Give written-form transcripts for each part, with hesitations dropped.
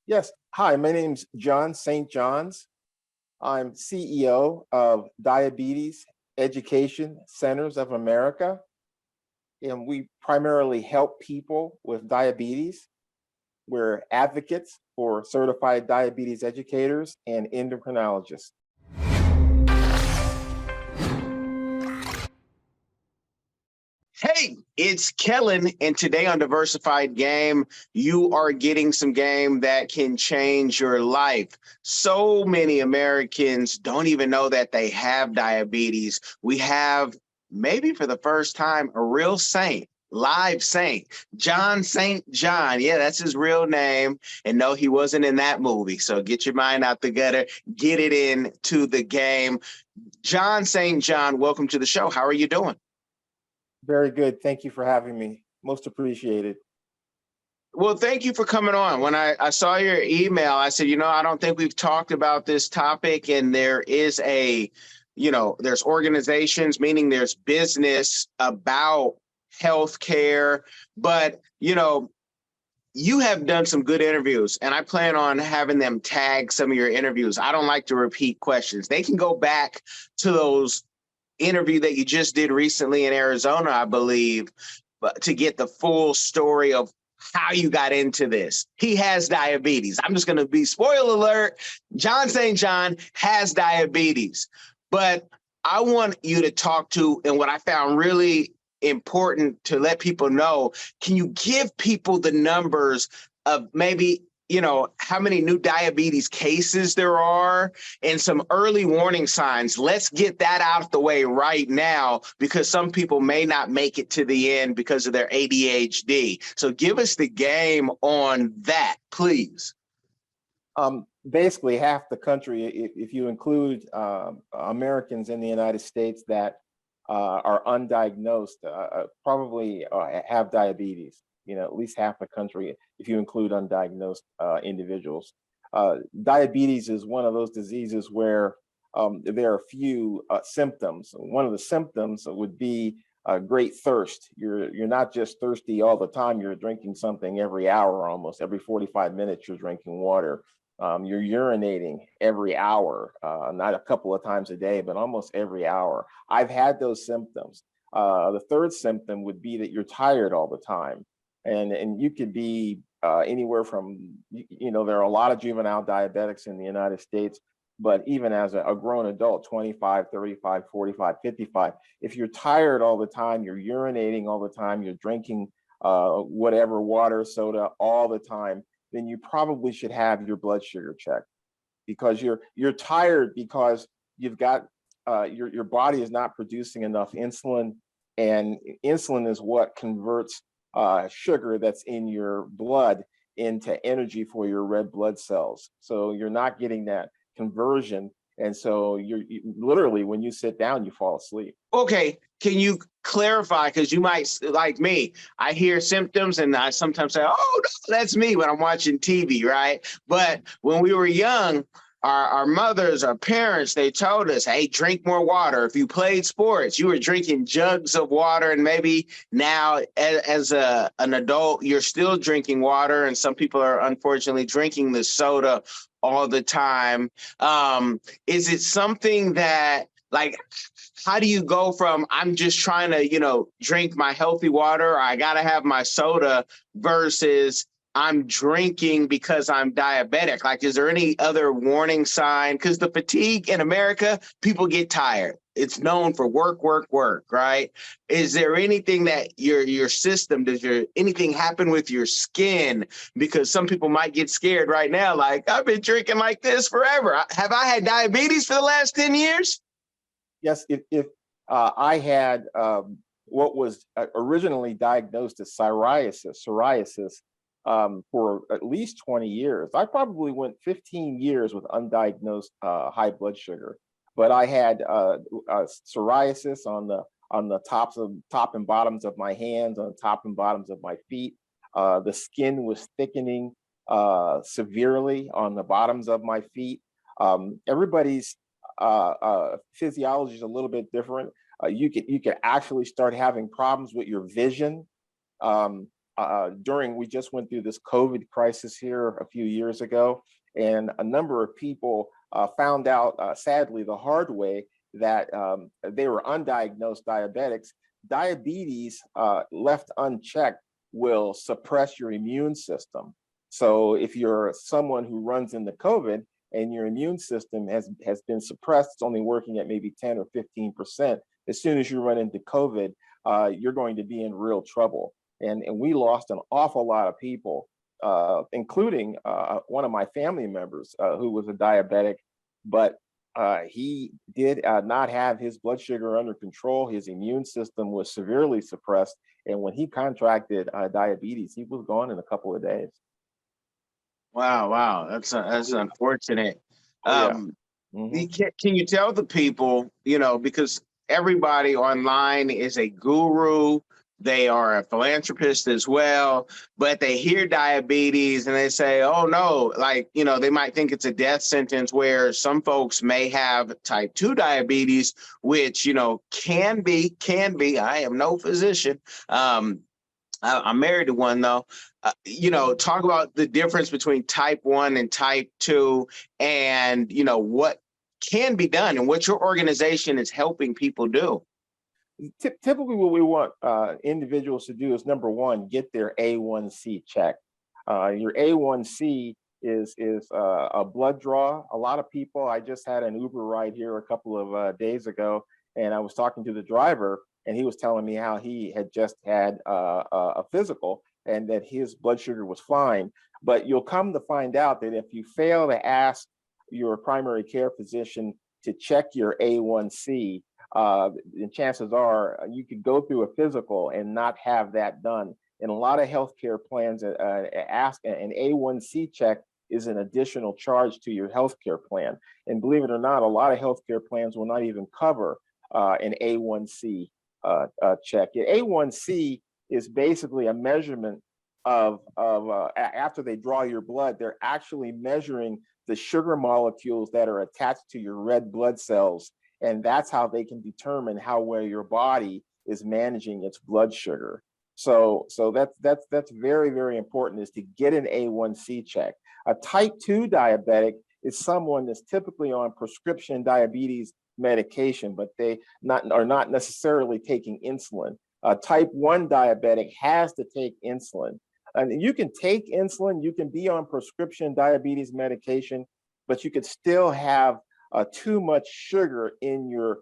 Yes. Hi, my name's John St. John's. I'm CEO of Diabetes Education Centers of America, and we primarily help people with diabetes. We're advocates for certified diabetes educators and endocrinologists. Hey, it's Kellen, and today on Diversified Game, you are getting some game that can change your life. So many Americans don't even know that they have diabetes. We have, maybe for the first time, a real saint, live saint, John St. John. Yeah, that's his real name. And no, he wasn't in that movie. So get your mind out the gutter, get it into the game. John St. John, welcome to the show. How are you doing? Very good. Thank you for having me. Most appreciated. Well, thank you for coming on. When I saw your email, I said, I don't think we've talked about this topic. And there is there's organizations, meaning there's business about healthcare. But, you have done some good interviews, and I plan on having them tag some of your interviews. I don't like to repeat questions. They can go back to those interview that you just did recently in Arizona, I believe, but to get the full story of how you got into this. He has diabetes. I'm just going to be spoiler alert. John St. John has diabetes, but I want you to talk to, and what I found really important to let people know, can you give people the numbers of maybe how many new diabetes cases there are and some early warning signs? Let's get that out of the way right now, because some people may not make it to the end because of their ADHD. So give us the game on that, please. Basically, half the country, if you include Americans in the United States that are undiagnosed, probably have diabetes. At least half the country, if you include undiagnosed individuals. Diabetes is one of those diseases where there are few symptoms. One of the symptoms would be great thirst. You're not just thirsty all the time. You're drinking something every hour, almost every 45 minutes. You're drinking water. You're urinating every hour, not a couple of times a day, but almost every hour. I've had those symptoms. The third symptom would be that you're tired all the time. And you could be anywhere from, there are a lot of juvenile diabetics in the United States, but even as a grown adult, 25, 35, 45, 55, if you're tired all the time, you're urinating all the time, you're drinking whatever, water, soda, all the time, then you probably should have your blood sugar checked, because you're tired because you've got your body is not producing enough insulin, and insulin is what converts sugar that's in your blood into energy for your red blood cells. So you're not getting that conversion, and so you literally, when you sit down, you fall asleep. Okay, can you clarify? Because you might, like me, I hear symptoms and I sometimes say, oh, no, that's me when I'm watching TV, right? But when we were young, our mothers, our parents, they told us, hey, drink more water. If you played sports, you were drinking jugs of water. And maybe now as an adult, you're still drinking water. And some people are unfortunately drinking the soda all the time. Is it something that, like, how do you go from I'm just trying to, drink my healthy water, or I got to have my soda, versus I'm drinking because I'm diabetic? Like, is there any other warning sign? Because the fatigue in America, people get tired. It's known for work, work, work, right? Is there anything that your system, anything happen with your skin? Because some people might get scared right now, like, I've been drinking like this forever. Have I had diabetes for the last 10 years? Yes, if I had what was originally diagnosed as psoriasis for at least 20 years. I probably went 15 years with undiagnosed high blood sugar, but I had psoriasis on the top and bottoms of my hands, on the top and bottoms of my feet. The skin was thickening severely on the bottoms of my feet. Everybody's physiology is a little bit different. You could actually start having problems with your vision. we just went through this COVID crisis here a few years ago, and a number of people found out, sadly, the hard way that they were undiagnosed diabetics. Diabetes, left unchecked, will suppress your immune system. So if you're someone who runs into COVID and your immune system has been suppressed, it's only working at maybe 10 or 15%. As soon as you run into COVID, you're going to be in real trouble. And we lost an awful lot of people, including one of my family members who was a diabetic, but he did not have his blood sugar under control. His immune system was severely suppressed. And when he contracted diabetes, he was gone in a couple of days. Wow, wow, that's unfortunate. Oh, yeah. Can you tell the people, because everybody online is a guru, they are a philanthropist as well, but they hear diabetes and they say, oh no, like, they might think it's a death sentence, where some folks may have type 2 diabetes, which, can be, I am no physician. I'm married to one though. Talk about the difference between type 1 and type 2, and what can be done and what your organization is helping people do. Typically, what we want individuals to do is, number one, get their A1C checked. Your A1C is a blood draw. A lot of people, I just had an Uber ride here a couple of days ago, and I was talking to the driver, and he was telling me how he had just had a physical and that his blood sugar was fine. But you'll come to find out that if you fail to ask your primary care physician to check your A1C, and chances are you could go through a physical and not have that done. And a lot of healthcare plans ask an A1C check is an additional charge to your healthcare plan. And believe it or not, a lot of healthcare plans will not even cover an A1C check. A1C is basically a measurement of after they draw your blood, they're actually measuring the sugar molecules that are attached to your red blood cells. And that's how they can determine how well your body is managing its blood sugar. So that's very, very important, is to get an A1C check. A type 2 diabetic is someone that's typically on prescription diabetes medication, but they are not necessarily taking insulin. A type 1 diabetic has to take insulin. And you can take insulin, you can be on prescription diabetes medication, but you could still have too much sugar in your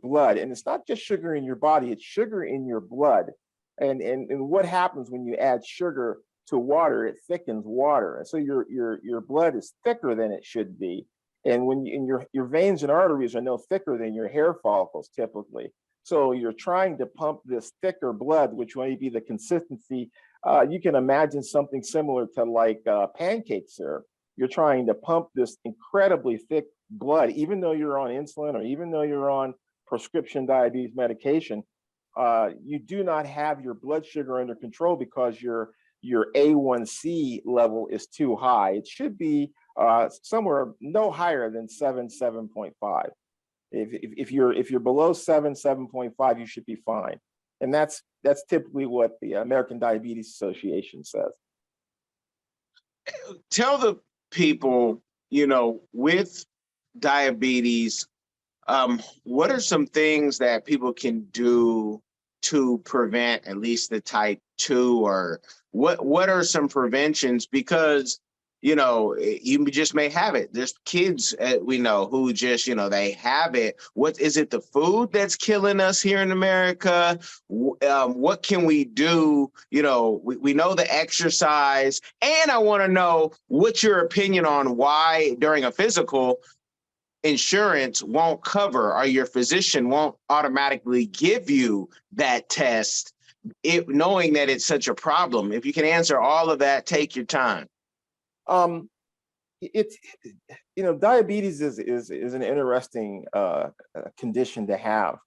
blood. And it's not just sugar in your body, it's sugar in your blood. And what happens when you add sugar to water? It thickens water. And so your blood is thicker than it should be. And when your veins and arteries are no thicker than your hair follicles typically. So you're trying to pump this thicker blood, which may be the consistency. You can imagine something similar to like pancake syrup. You're trying to pump this incredibly thick blood, even though you're on insulin or even though you're on prescription diabetes medication. You do not have your blood sugar under control because your A1C level is too high. It should be somewhere no higher than 7.5. If you're below 7.5, you should be fine. And that's typically what the American Diabetes Association says. Tell the people, with diabetes, what are some things that people can do to prevent at least the type 2, or what are some preventions? Because you just may have it. There's kids we know who just, they have it. What is it? The food that's killing us here in America? What can we do? We know the exercise, and I want to know what's your opinion on why during a physical, insurance won't cover, or your physician won't automatically give you that test, knowing that it's such a problem. If you can answer all of that, take your time. It's diabetes is an interesting condition to have.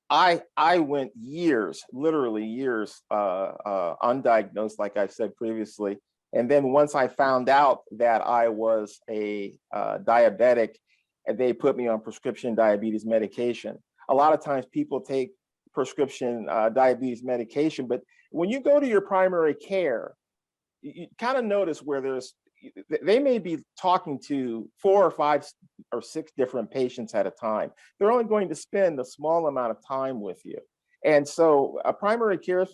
I went years, literally years, undiagnosed, like I said previously, and then once I found out that I was a diabetic, and they put me on prescription diabetes medication. A lot of times people take prescription diabetes medication. But when you go to your primary care, you kind of notice where they may be talking to 4 or 5 or 6 different patients at a time. They're only going to spend a small amount of time with you. And so a primary care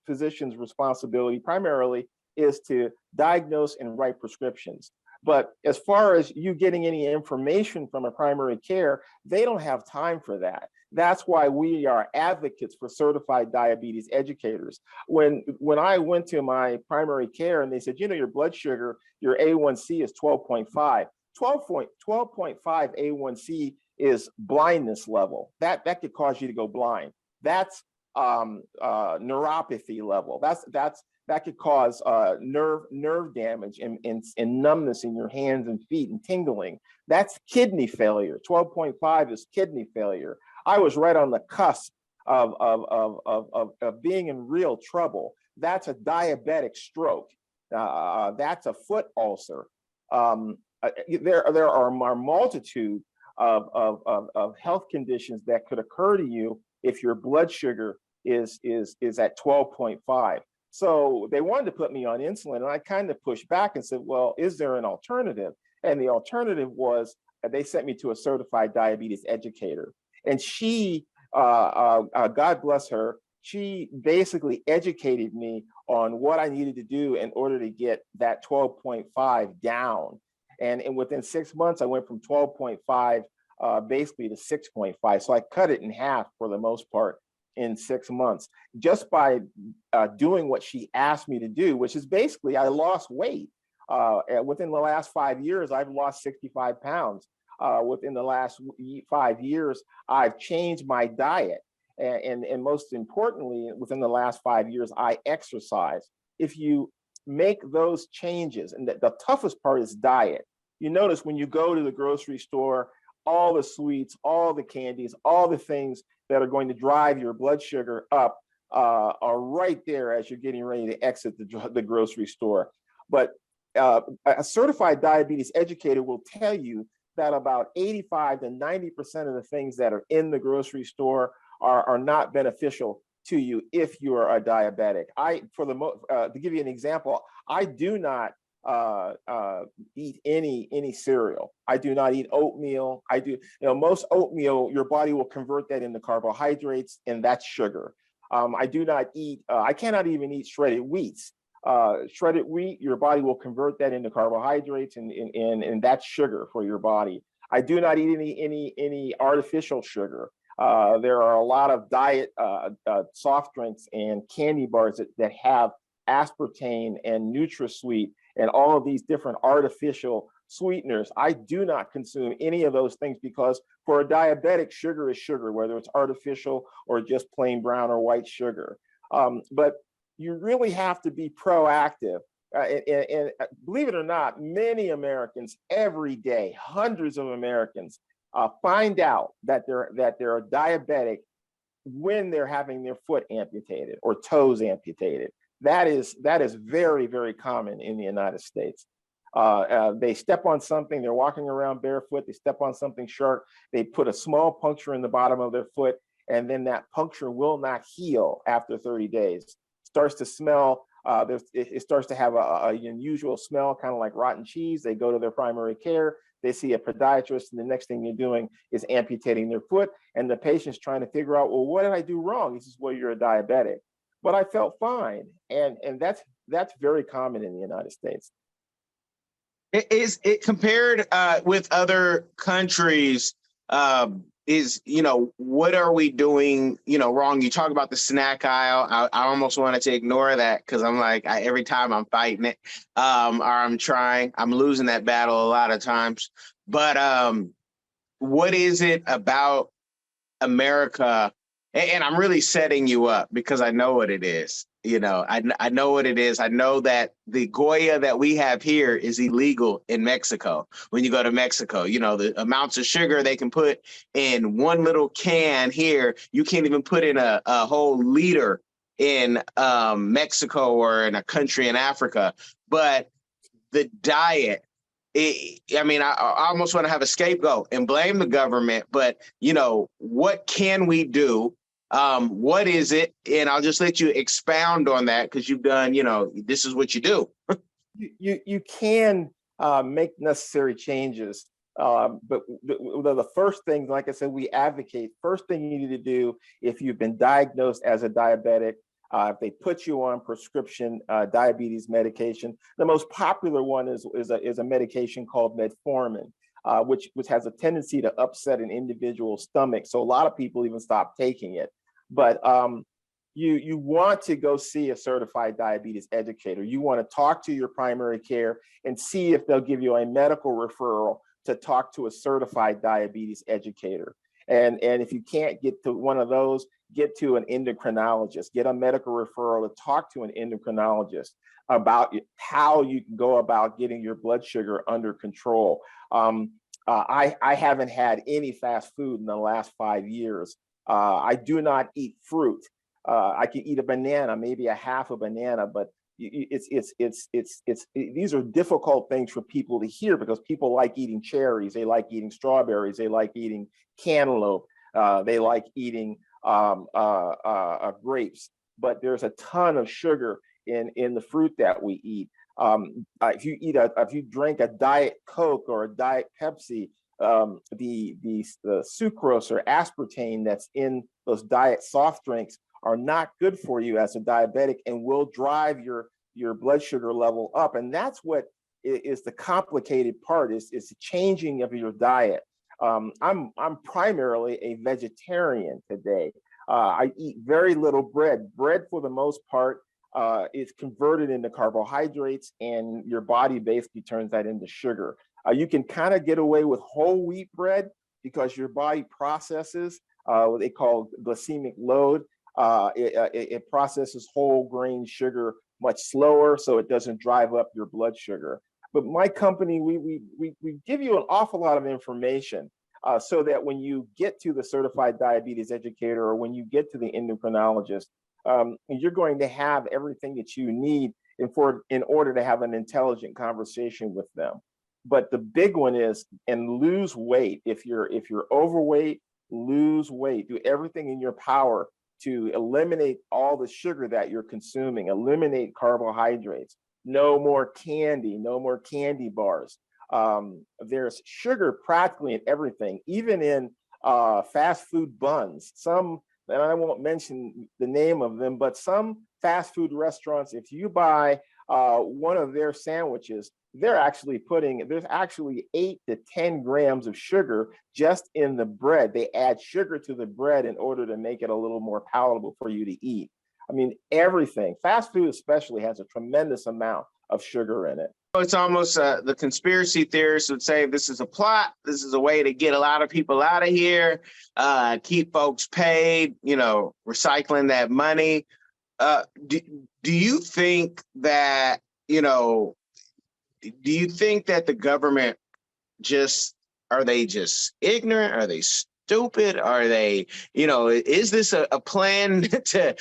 physician's responsibility primarily is to diagnose and write prescriptions. But as far as you getting any information from a primary care, they don't have time for that. That's why we are advocates for certified diabetes educators. When I went to my primary care and they said, your blood sugar, your A1C is 12.5. 12.5 A1C is blindness level. That could cause you to go blind. That's neuropathy level. That could cause nerve damage and numbness in your hands and feet and tingling. That's kidney failure. 12.5 is kidney failure. I was right on the cusp of being in real trouble. That's a diabetic stroke. That's a foot ulcer. There are a multitude of health conditions that could occur to you if your blood sugar is at 12.5. So they wanted to put me on insulin, and I kind of pushed back and said, well, is there an alternative? And the alternative was they sent me to a certified diabetes educator. And she, God bless her, she basically educated me on what I needed to do in order to get that 12.5 down. And within 6 months, I went from 12.5 basically to 6.5. So I cut it in half for the most part in 6 months, just by doing what she asked me to do, which is basically I lost weight. Within the last 5 years, I've lost 65 pounds. Within the last 5 years, I've changed my diet. And most importantly, within the last 5 years, I exercise. If you make those changes, and the toughest part is diet. You notice when you go to the grocery store, all the sweets, all the candies, all the things that are going to drive your blood sugar up are right there as you're getting ready to exit the grocery store. But a certified diabetes educator will tell you that about 85 to 90% of the things that are in the grocery store are not beneficial to you if you are a diabetic. To give you an example, I do not eat any cereal. I do not eat oatmeal. Most oatmeal, your body will convert that into carbohydrates, and that's sugar. I do not eat, I cannot even eat shredded wheats. Shredded wheat, your body will convert that into carbohydrates, and that's sugar for your body. I do not eat any artificial sugar. There are a lot of diet soft drinks and candy bars that have aspartame and NutraSweet and all of these different artificial sweeteners. I do not consume any of those things because for a diabetic, sugar is sugar, whether it's artificial or just plain brown or white sugar. But you really have to be proactive. And believe it or not, many Americans every day, hundreds of Americans, find out that they're a diabetic when they're having their foot amputated or toes amputated. That is very, very common in the United States. They step on something, they're walking around barefoot, they step on something sharp, they put a small puncture in the bottom of their foot, and then that puncture will not heal after 30 days. Starts to smell, it starts to have an unusual smell, kind of like rotten cheese. They go to their primary care, they see a podiatrist, and the next thing you're doing is amputating their foot, and the patient's trying to figure out, well, what did I do wrong? He says, well, you're a diabetic. But I felt fine, and that's very common in the United States. Is it compared with other countries? What are we doing, wrong? You talk about the snack aisle. I almost wanted to ignore that because I'm like, every time I'm fighting it, or I'm losing that battle a lot of times. But what is it about America? And I'm really setting you up because I know what it is. I know what it is. I know that the Goya that we have here is illegal in Mexico. When you go to Mexico, the amounts of sugar they can put in one little can here, you can't even put in a whole liter in Mexico or in a country in Africa. But the diet, I almost want to have a scapegoat and blame the government, but what can we do What is it? And I'll just let you expound on that because you've done, this is what you do. You can make necessary changes, but the first thing, like I said, we advocate. First thing you need to do if you've been diagnosed as a diabetic, if they put you on prescription diabetes medication, the most popular one is a medication called metformin, which has a tendency to upset an individual's stomach. So a lot of people even stop taking it. But you want to go see a certified diabetes educator. You want to talk to your primary care and see if they'll give you a medical referral to talk to a certified diabetes educator. And if you can't get to one of those, get to an endocrinologist, get a medical referral to talk to an endocrinologist about how you can go about getting your blood sugar under control. I haven't had any fast food in the last 5 years. I do not eat fruit. I can eat a banana, maybe a half a banana, but these are difficult things for people to hear because people like eating cherries, they like eating strawberries, they like eating cantaloupe, they like eating grapes. But there's a ton of sugar in the fruit that we eat. If you drink a Diet Coke or a Diet Pepsi, the sucrose or aspartame that's in those diet soft drinks are not good for you as a diabetic and will drive your blood sugar level up. And that's what is the complicated part, is the changing of your diet. I'm primarily a vegetarian today. I eat very little bread. Bread, for the most part, is converted into carbohydrates, and your body basically turns that into sugar. You can kind of get away with whole wheat bread because your body processes what they call glycemic load. It processes whole grain sugar much slower, so it doesn't drive up your blood sugar. But my company, we give you an awful lot of information so that when you get to the certified diabetes educator or when you get to the endocrinologist, you're going to have everything that you need in order to have an intelligent conversation with them. But the big one is, and lose weight. If you're overweight, lose weight. Do everything in your power to eliminate all the sugar that you're consuming, eliminate carbohydrates, no more candy, no more candy bars. There's sugar practically in everything, even in fast food buns. Some, and I won't mention the name of them, but some fast food restaurants, if you buy one of their sandwiches, there's actually 8 to 10 grams of sugar just in the bread. They add sugar to the bread in order to make it a little more palatable for you to eat. I mean, everything, fast food especially, has a tremendous amount of sugar in it. It's almost the conspiracy theorists would say this is a plot. This is a way to get a lot of people out of here, keep folks paid, recycling that money. Do you think that, do you think that the government are they just ignorant? Are they stupid? Are they, is this a plan to,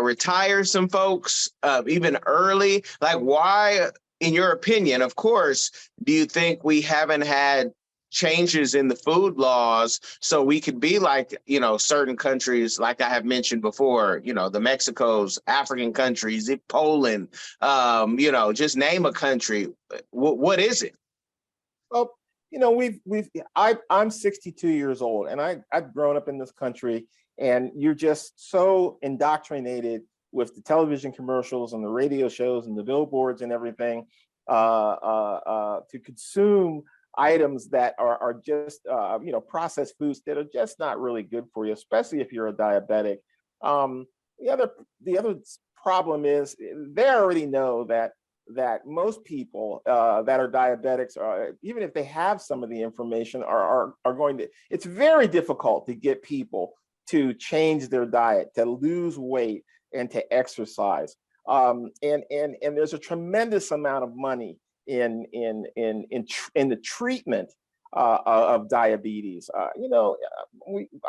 retire some folks even early? Like, why, in your opinion, of course, do you think we haven't had changes in the food laws so we could be like, certain countries, like I have mentioned before, the Mexicos, African countries, Poland, just name a country. What is it? Well, I'm 62 years old, and I've grown up in this country, and you're just so indoctrinated with the television commercials and the radio shows and the billboards and everything to consume items that are just processed foods that are just not really good for you, especially if you're a diabetic. The other problem is they already know that most people that are diabetics, even if they have some of the information, are going to. It's very difficult to get people to change their diet, to lose weight, and to exercise. And there's a tremendous amount of money in the treatment of diabetes. I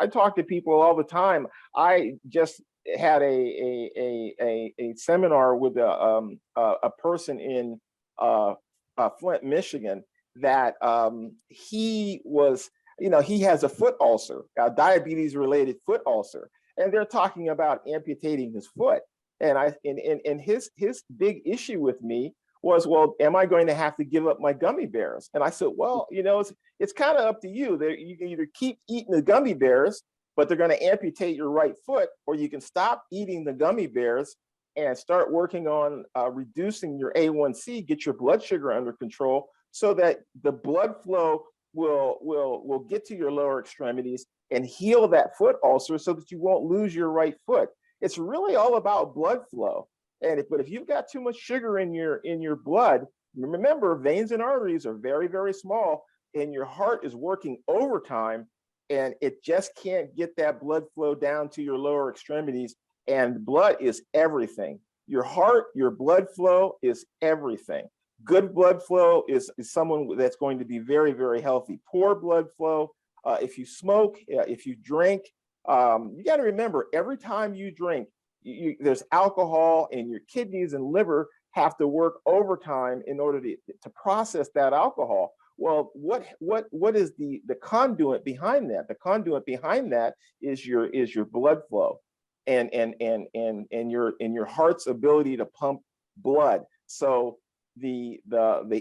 talk to people all the time. I just had a seminar with a person in Flint, Michigan, that he was, he has a foot ulcer, a diabetes related foot ulcer. and they're talking about amputating his foot. And his big issue with me was, well, am I going to have to give up my gummy bears? And I said, well, it's kind of up to you. You can either keep eating the gummy bears, but they're going to amputate your right foot, or you can stop eating the gummy bears and start working on reducing your A1C, get your blood sugar under control, so that the blood flow will get to your lower extremities and heal that foot ulcer, so that you won't lose your right foot. It's really all about blood flow. But if you've got too much sugar in your blood, remember, veins and arteries are very, very small, and your heart is working overtime, and it just can't get that blood flow down to your lower extremities. And blood is everything. Your heart, your blood flow is everything. Good blood flow is someone that's going to be very, very healthy. Poor blood flow, if you smoke, if you drink, you got to remember, every time you drink, there's alcohol, and your kidneys and liver have to work overtime in order to process that alcohol. Well, what is the conduit behind that? The conduit behind that is your blood flow, and your heart's ability to pump blood. So the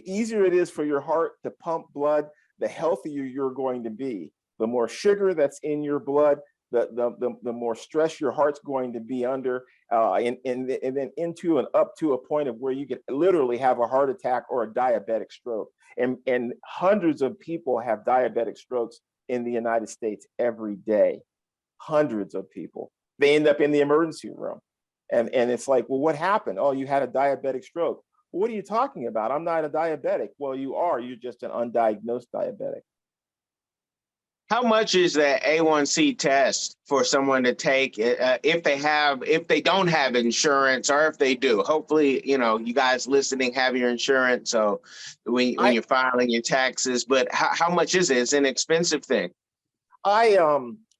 easier it is for your heart to pump blood, the healthier you're going to be. The more sugar that's in your blood, the more stress your heart's going to be under, and then into and up to a point of where you could literally have a heart attack or a diabetic stroke. And hundreds of people have diabetic strokes in the United States every day. Hundreds of people. They end up in the emergency room. And it's like, well, what happened? Oh, you had a diabetic stroke. Well, what are you talking about? I'm not a diabetic. Well, you are. You're just an undiagnosed diabetic. How much is that A1C test for someone to take if they don't have insurance, or if they do? Hopefully, you guys listening have your insurance, so when you're filing your taxes. But how much is it? It's an expensive thing. I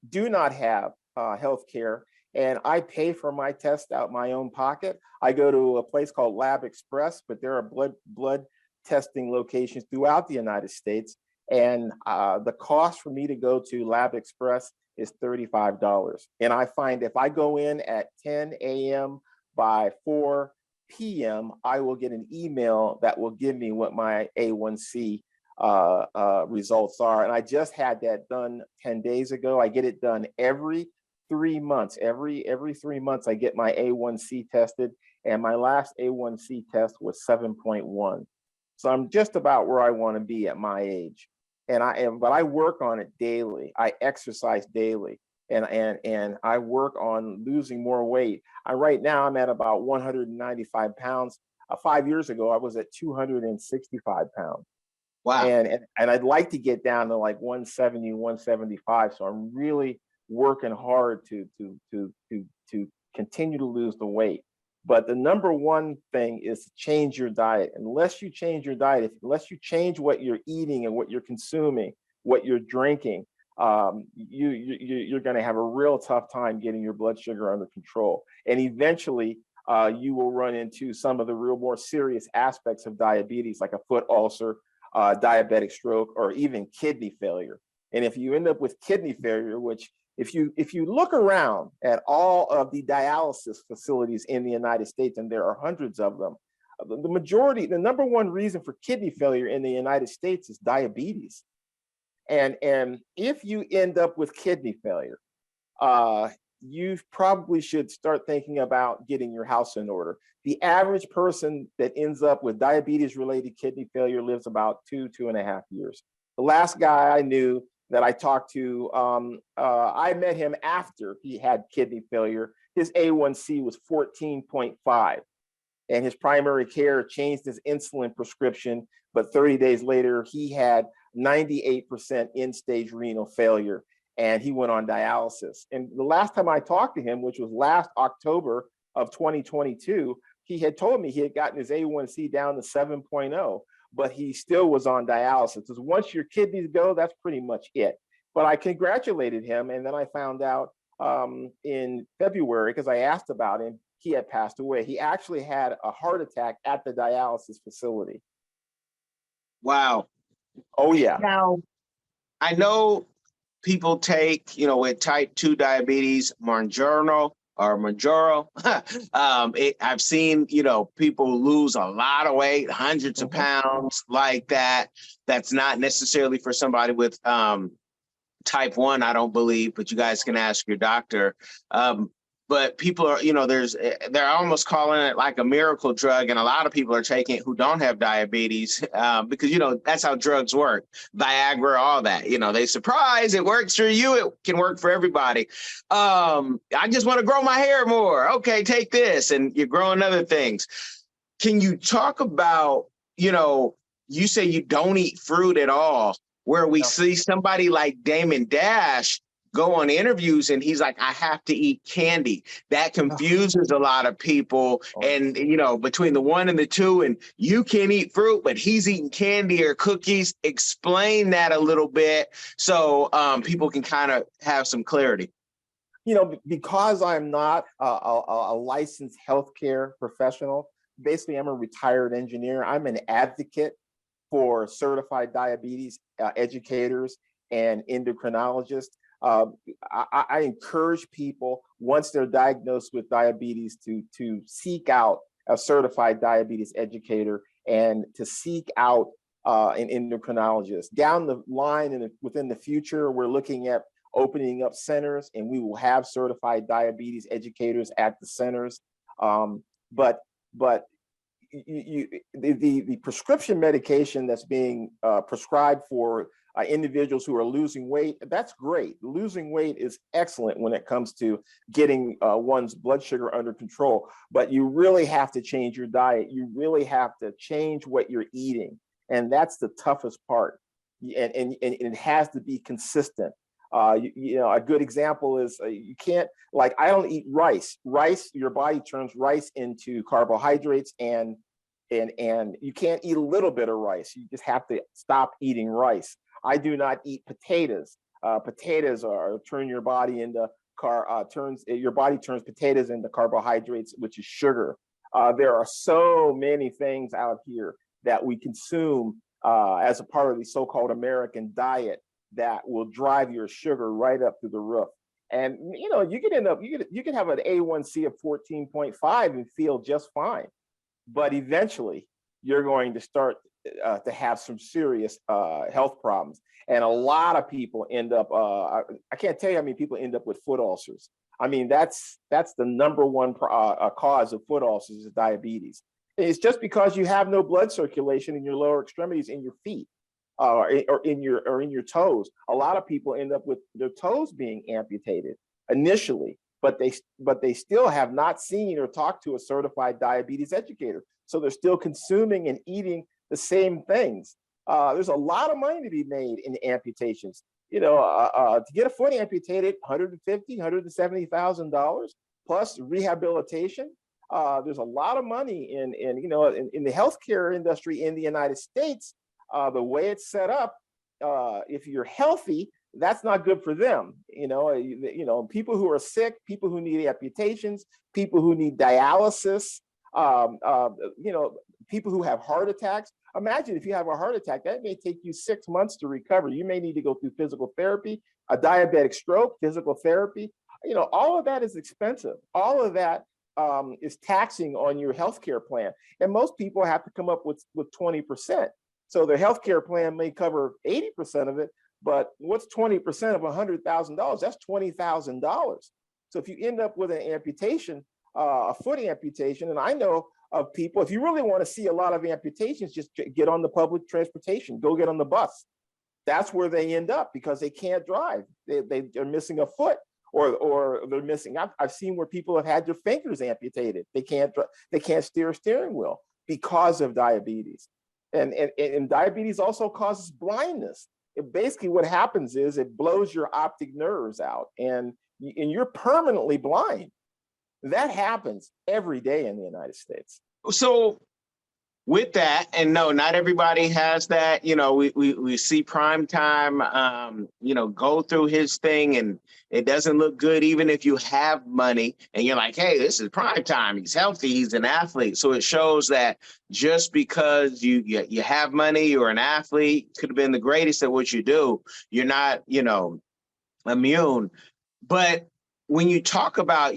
do not have health care, and I pay for my test out my own pocket. I go to a place called Lab Express, but there are blood testing locations throughout the United States. And the cost for me to go to Lab Express is $35. And I find if I go in at 10 a.m. by 4 p.m., I will get an email that will give me what my A1C results are. And I just had that done 10 days ago. I get it done every 3 months. Every 3 months, I get my A1C tested. And my last A1C test was 7.1. So I'm just about where I want to be at my age. But I work on it daily. I exercise daily, and I work on losing more weight. Right now I'm at about 195 pounds. 5 years ago, I was at 265 pounds. Wow. And I'd like to get down to like 170, 175. So I'm really working hard to continue to lose the weight. But the number one thing is to change your diet. Unless you change your diet, unless you change what you're eating and what you're consuming, what you're drinking, you're going to have a real tough time getting your blood sugar under control. And eventually, you will run into some of the real more serious aspects of diabetes, like a foot ulcer, diabetic stroke, or even kidney failure. And if you end up with kidney failure, which if you look around at all of the dialysis facilities in the United States, and there are hundreds of them, the number one reason for kidney failure in the United States is diabetes. And if you end up with kidney failure, you probably should start thinking about getting your house in order. The average person that ends up with diabetes-related kidney failure lives about 2.5 years. The last guy I knew that I talked to, I met him after he had kidney failure. His A1C was 14.5, and his primary care changed his insulin prescription, but 30 days later, he had 98% end-stage renal failure, and he went on dialysis. And the last time I talked to him, which was last October of 2022, he had told me he had gotten his A1C down to 7.0. But he still was on dialysis. Because once your kidneys go, that's pretty much it. But I congratulated him, and then I found out in February, because I asked about him, he had passed away. He actually had a heart attack at the dialysis facility. Wow. Oh, yeah. Now, I know people take, with type 2 diabetes, Mounjaro. I've seen, people lose a lot of weight, hundreds of pounds like that. That's not necessarily for somebody with type 1, I don't believe, but you guys can ask your doctor. But people are, they're almost calling it like a miracle drug. And a lot of people are taking it who don't have diabetes because, that's how drugs work. Viagra, all that, they surprise, it works for you. It can work for everybody. I just want to grow my hair more. Okay, take this. And you're growing other things. Can you talk about, you say you don't eat fruit at all, where we see somebody like Damon Dash go on interviews and he's like, I have to eat candy. That confuses a lot of people. And, between the 1 and the 2, and you can't eat fruit, but he's eating candy or cookies. Explain that a little bit so people can kind of have some clarity. Because I'm not a licensed healthcare professional, basically I'm a retired engineer. I'm an advocate for certified diabetes educators and endocrinologists. I encourage people, once they're diagnosed with diabetes, to seek out a certified diabetes educator and to seek out an endocrinologist. Down the line and within the future, we're looking at opening up centers, and we will have certified diabetes educators at the centers. But the prescription medication that's being prescribed for individuals who are losing weight, that's great. Losing weight is excellent when it comes to getting one's blood sugar under control, but you really have to change your diet. You really have to change what you're eating. And that's the toughest part. And it has to be consistent. A good example is you can't, like, I don't eat rice. Rice, your body turns rice into carbohydrates, and you can't eat a little bit of rice. You just have to stop eating rice. I do not eat potatoes. Potatoes turn your body into your body turns potatoes into carbohydrates, which is sugar. There are so many things out here that we consume as a part of the so-called American diet that will drive your sugar right up to the roof. And you could have an A1C of 14.5 and feel just fine, but eventually you're going to start to have some serious health problems. And a lot of people end up, I can't tell you how many people end up with foot ulcers. I mean, that's the number one cause of foot ulcers is diabetes. It's just because you have no blood circulation in your lower extremities, in your feet, or in your toes. A lot of people end up with their toes being amputated initially, but they still have not seen or talked to a certified diabetes educator. So they're still consuming and eating the same things. There's a lot of money to be made in amputations. To get a foot amputated, $150,000, $170,000 plus rehabilitation. There's a lot of money in the healthcare industry in the United States. The way it's set up, if you're healthy, that's not good for them. People who are sick, people who need amputations, people who need dialysis, people who have heart attacks. Imagine if you have a heart attack, that may take you 6 months to recover. You may need to go through physical therapy, a diabetic stroke, physical therapy. All of that is expensive. All of that is taxing on your healthcare plan. And most people have to come up with 20%. So their healthcare plan may cover 80% of it, but what's 20% of $100,000? That's $20,000. So if you end up with an amputation, a foot amputation, and I know of people, if you really want to see a lot of amputations, just get on the public transportation, go get on the bus. That's where they end up because they can't drive. They're missing a foot, or they're missing. I've seen where people have had their fingers amputated. They can't steer a steering wheel because of diabetes. And diabetes also causes blindness. Basically what happens is it blows your optic nerves out and you're permanently blind. That happens every day in the United States. So with that, and no, not everybody has that. We see Prime Time, go through his thing, and it doesn't look good, even if you have money and you're like, hey, this is Prime Time. He's healthy. He's an athlete. So it shows that just because you have money, you're an athlete, could have been the greatest at what you do. You're not, immune. But when you talk about,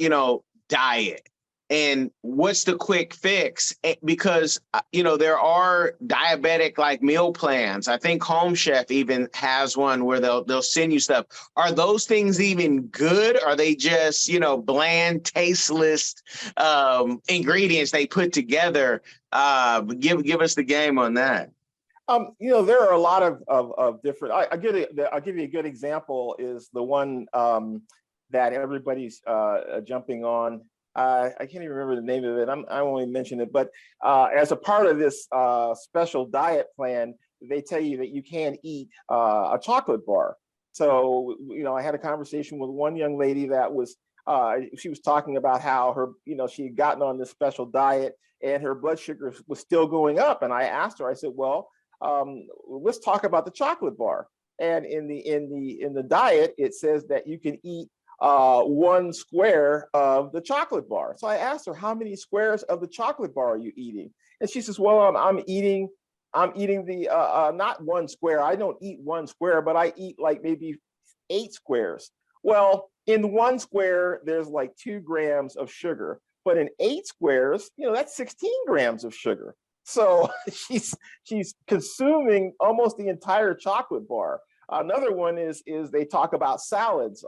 diet and what's the quick fix, because, there are diabetic like meal plans. I think Home Chef even has one where they'll send you stuff. Are those things even good? Are they just, bland, tasteless ingredients they put together? Give us the game on that. There are a lot of different. I'll give you a good example. Is the one that everybody's jumping on. I can't even remember the name of it. I won't even mention it. But as a part of this special diet plan, they tell you that you can't eat a chocolate bar. So I had a conversation with one young lady that was. She was talking about how her, she had gotten on this special diet and her blood sugar was still going up. And I asked her. I said, well, let's talk about the chocolate bar. And in the diet, it says that you can eat 1 square of the chocolate bar. So I asked her, how many squares of the chocolate bar are you eating? And she says, well, I'm eating the not 1 square. I don't eat 1 square, but I eat like maybe 8 squares. Well, in 1 square, there's like 2 grams of sugar, but in 8 squares, that's 16 grams of sugar. So she's consuming almost the entire chocolate bar. Another one is they talk about salads.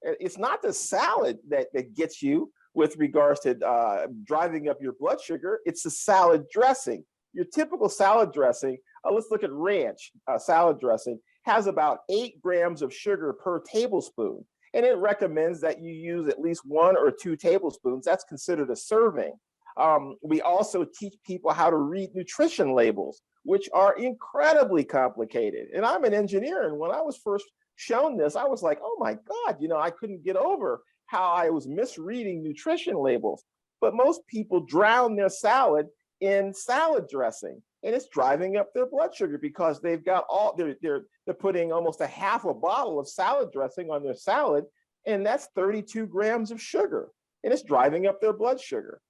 It's not the salad that gets you with regards to driving up your blood sugar. It's the salad dressing. Your typical salad dressing, let's look at ranch salad dressing, has about 8 grams of sugar per tablespoon. And it recommends that you use at least 1 or 2 tablespoons. That's considered a serving. We also teach people how to read nutrition labels, which are incredibly complicated. And I'm an engineer. And when I was first shown this, I was like, oh my God, I couldn't get over how I was misreading nutrition labels. But most people drown their salad in salad dressing. And it's driving up their blood sugar because they've got they're putting almost a half a bottle of salad dressing on their salad. And that's 32 grams of sugar. And it's driving up their blood sugar.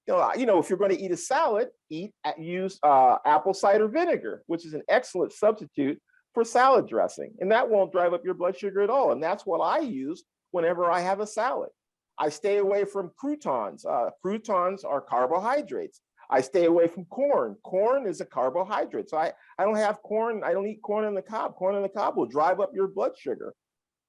If you're going to eat a salad, use apple cider vinegar, which is an excellent substitute for salad dressing. And that won't drive up your blood sugar at all. And that's what I use whenever I have a salad. I stay away from croutons. Croutons are carbohydrates. I stay away from corn. Corn is a carbohydrate. So I don't have corn. I don't eat corn on the cob. Corn on the cob will drive up your blood sugar.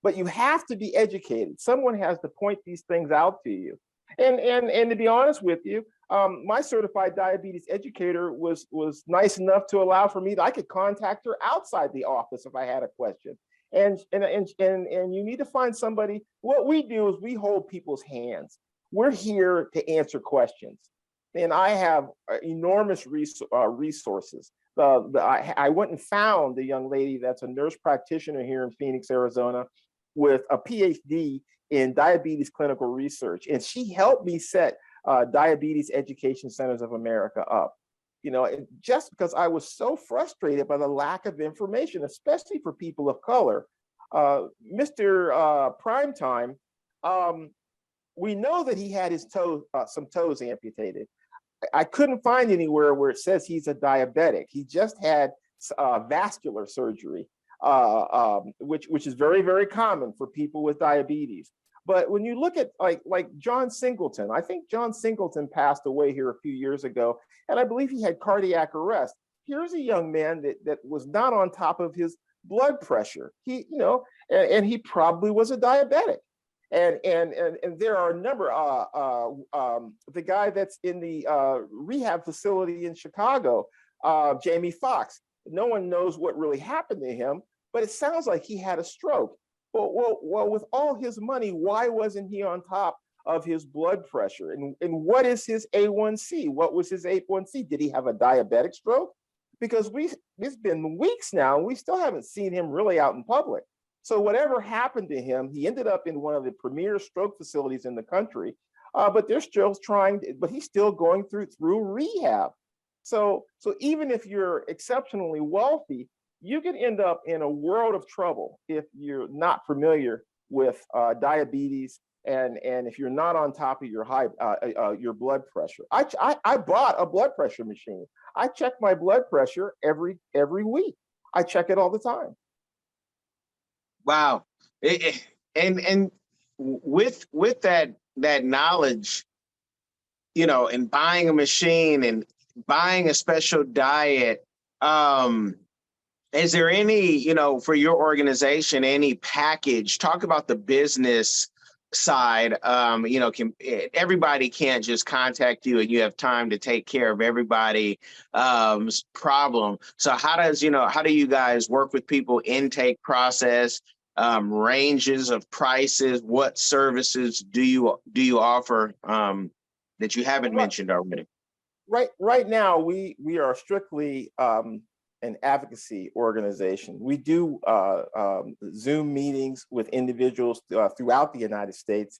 But you have to be educated. Someone has to point these things out to you. And to be honest with you, my certified diabetes educator was nice enough to allow for me that I could contact her outside the office if I had a question. And you need to find somebody. What we do is we hold people's hands. We're here to answer questions. And I have enormous resources. I went and found a young lady that's a nurse practitioner here in Phoenix, Arizona, with a PhD in diabetes clinical research. And she helped me set Diabetes Education Centers of America up. Just because I was so frustrated by the lack of information, especially for people of color. Mr. Primetime, we know that he had his some toes amputated. I couldn't find anywhere where it says he's a diabetic. He just had vascular surgery, which is very, very common for people with diabetes. But when you look at like John Singleton, I think John Singleton passed away here a few years ago, and I believe he had cardiac arrest. Here's a young man that was not on top of his blood pressure. And he probably was a diabetic. And there are a number. The guy that's in the rehab facility in Chicago, Jamie Foxx. No one knows what really happened to him, but it sounds like he had a stroke. Well, with all his money, why wasn't he on top of his blood pressure? And what is his A1C? What was his A1C? Did he have a diabetic stroke? Because it's been weeks now, and we still haven't seen him really out in public. So whatever happened to him, he ended up in one of the premier stroke facilities in the country. But they're still trying, but he's still going through rehab. So even if you're exceptionally wealthy, you can end up in a world of trouble if you're not familiar with diabetes and if you're not on top of your blood pressure. I bought a blood pressure machine. I check my blood pressure every week. I check it all the time. Wow. And with that knowledge, and buying a machine and buying a special diet, um, is there any, for your organization, any package? Talk about the business side. Everybody can't just contact you and you have time to take care of everybody problem. So how do you guys work with people, intake process, ranges of prices? What services do you offer that you haven't Right, mentioned already? right now, we are strictly an advocacy organization. We do Zoom meetings with individuals throughout the United States.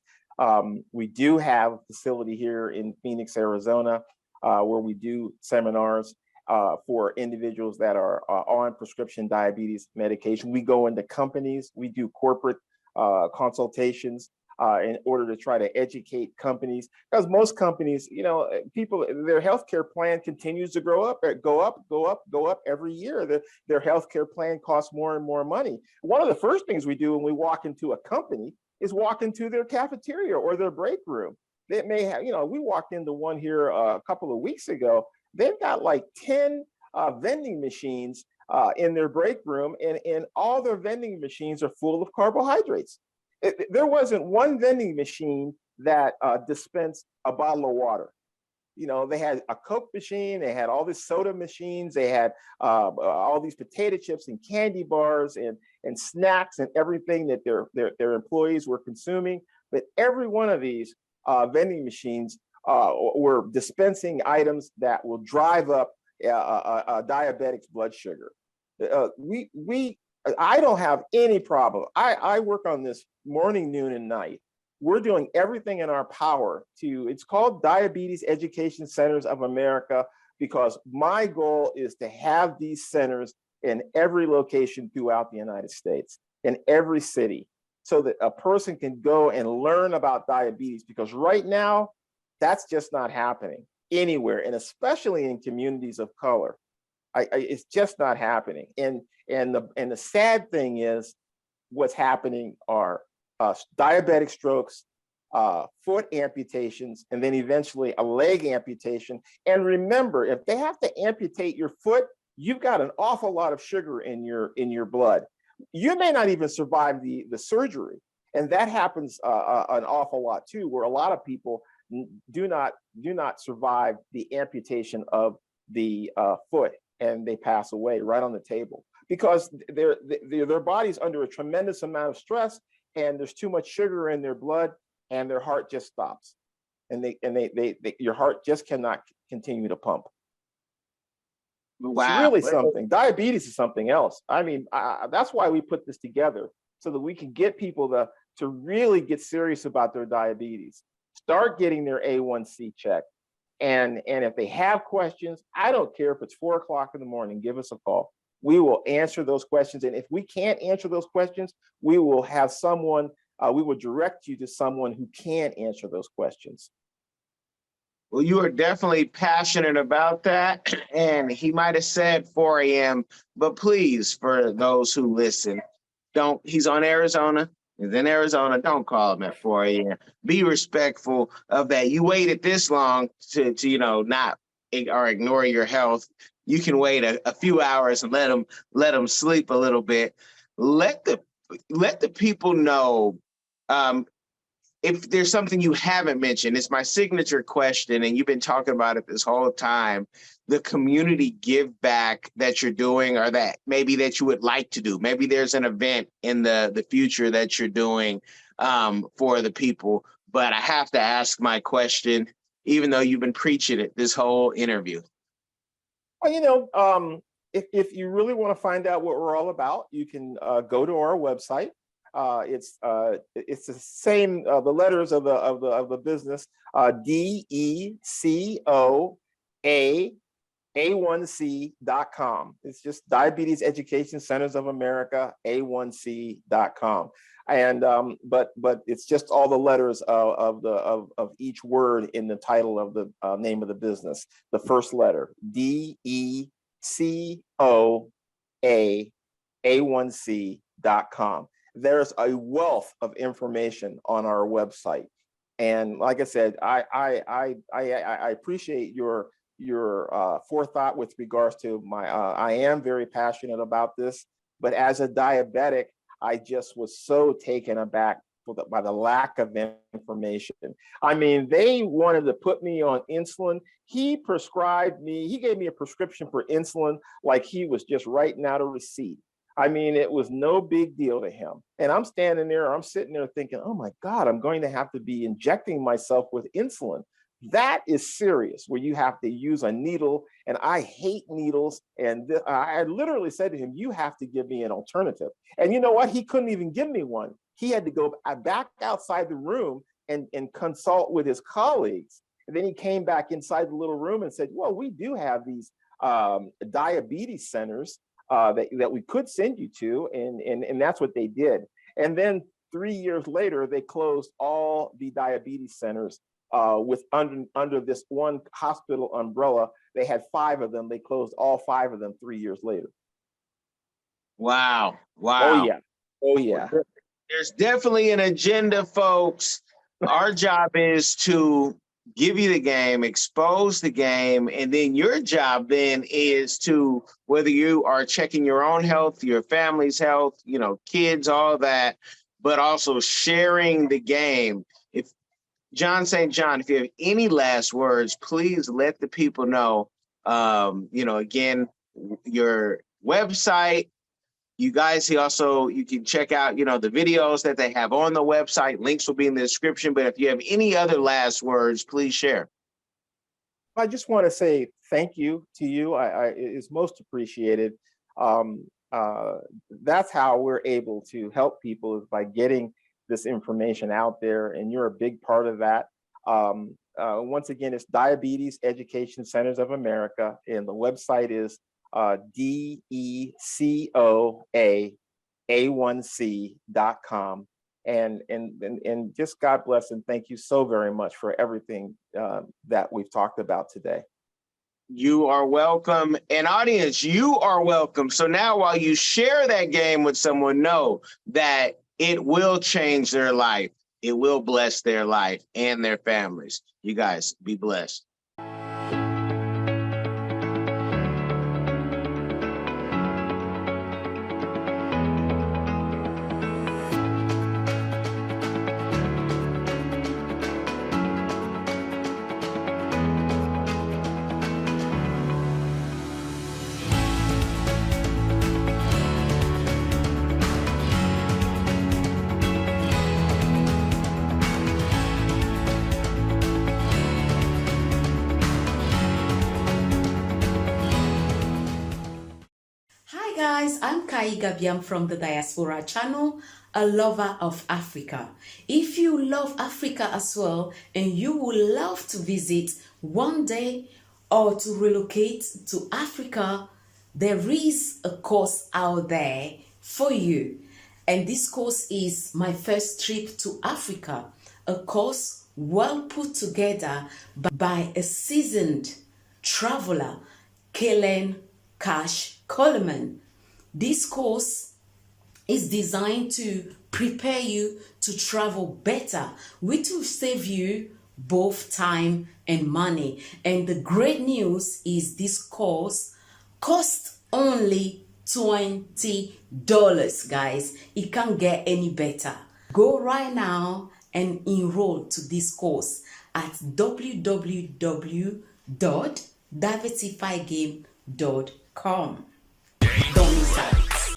We do have a facility here in Phoenix, Arizona, where we do seminars for individuals that are on prescription diabetes medication. We go into companies, we do corporate consultations in order to try to educate companies, because most companies, people, their healthcare plan continues to go up every year. Their healthcare plan costs more and more money. One of the first things we do when we walk into a company is walk into their cafeteria or their break room. They may have, we walked into one here a couple of weeks ago. They've got like 10 vending machines in their break room, and all their vending machines are full of carbohydrates. There wasn't one vending machine that dispensed a bottle of water. They had a Coke machine, they had all these soda machines, they had all these potato chips and candy bars and snacks and everything that their employees were consuming. But every one of these vending machines were dispensing items that will drive up a diabetic's blood sugar. We I don't have any problem. I work on this morning, noon, and night. We're doing everything in our power it's called Diabetes Education Centers of America, because my goal is to have these centers in every location throughout the United States, in every city, so that a person can go and learn about diabetes, because right now, that's just not happening anywhere, and especially in communities of color. It's just not happening. And the sad thing is, what's happening are diabetic strokes, foot amputations, and then eventually a leg amputation. And remember, if they have to amputate your foot, you've got an awful lot of sugar in your blood. You may not even survive the surgery, and that happens an awful lot too, where a lot of people do not survive the amputation of the foot, and they pass away right on the table, because their body's under a tremendous amount of stress, and there's too much sugar in their blood, and their heart just stops, and your heart just cannot continue to pump. It's Wow. really something. Diabetes is something else. I mean, that's why we put this together, so that we can get people to really get serious about their diabetes, start getting their A1C checked. And if they have questions, I don't care if it's 4 o'clock in the morning, give us a call. We will answer those questions. And if we can't answer those questions, we will have someone, we will direct you to someone who can answer those questions. Well, you are definitely passionate about that. And he might have said 4 a.m., but please, for those who listen, he's on Arizona. He's in Arizona. Don't call him at 4 a.m. Be respectful of that. You waited this long to not or ignore your health. You can wait a few hours and let them sleep a little bit. Let the people know, if there's something you haven't mentioned. It's my signature question, and you've been talking about it this whole time. The community give back that you're doing, or that maybe that you would like to do. Maybe there's an event in the future that you're doing for the people. But I have to ask my question, even though you've been preaching it this whole interview. Well, if you really want to find out what we're all about, you can go to our website. It's the same, the letters of the business, DECOA1C.com. It's just Diabetes Education Centers of America, A1C.com. And but it's just all the letters of each word in the title of the name of the business. The first letter, DECOA1C.com. there's a wealth of information on our website. And like I said, I appreciate your forethought with regards to my. I am very passionate about this, but as a diabetic, I just was so taken aback by the lack of information. I mean, they wanted to put me on insulin. He prescribed me. He gave me a prescription for insulin like he was just writing out a receipt. I mean, it was no big deal to him. And I'm standing there, I'm sitting there thinking, oh my God, I'm going to have to be injecting myself with insulin. That is serious, where you have to use a needle. And I hate needles. And I literally said to him, you have to give me an alternative. And you know what? He couldn't even give me one. He had to go back outside the room and consult with his colleagues. And then he came back inside the little room and said, well, we do have these diabetes centers that we could send you to, and that's what they did. And then 3 years later, they closed all the diabetes centers with under this one hospital umbrella. They had 5 of them. They closed all 5 of them 3 years later. Wow! Wow! Oh yeah! Oh yeah! There's definitely an agenda, folks. Our job is to give you the game, expose the game, and then your job then is to, whether you are checking your own health, your family's health, you know, kids, all that, but also sharing the game. If John St. John, if you have any last words, please let the people know. You know, again, your website. You guys, you can check out, you know, the videos that they have on the website. Links will be in the description. But if you have any other last words, please share. I just want to say thank you to you. It's most appreciated. That's how we're able to help people, is by getting this information out there, and you're a big part of that. Once again, it's Diabetes Education Centers of America, and the website is DECOA1C.com. And just God bless and thank you so very much for everything that we've talked about today. You are welcome. And audience, you are welcome. So now, while you share that game with someone, know that it will change their life. It will bless their life and their families. You guys be blessed. Guys, I'm Kai Gabiam from the Diaspora channel, a lover of Africa. If you love Africa as well and you would love to visit one day or to relocate to Africa, there is a course out there for you. And this course is My First Trip to Africa, a course well put together by a seasoned traveler, Kellen Cash Coleman. This course is designed to prepare you to travel better, which will save you both time and money. And the great news is this course costs only $20, guys. It can't get any better. Go right now and enroll to this course at www.diversifygame.com.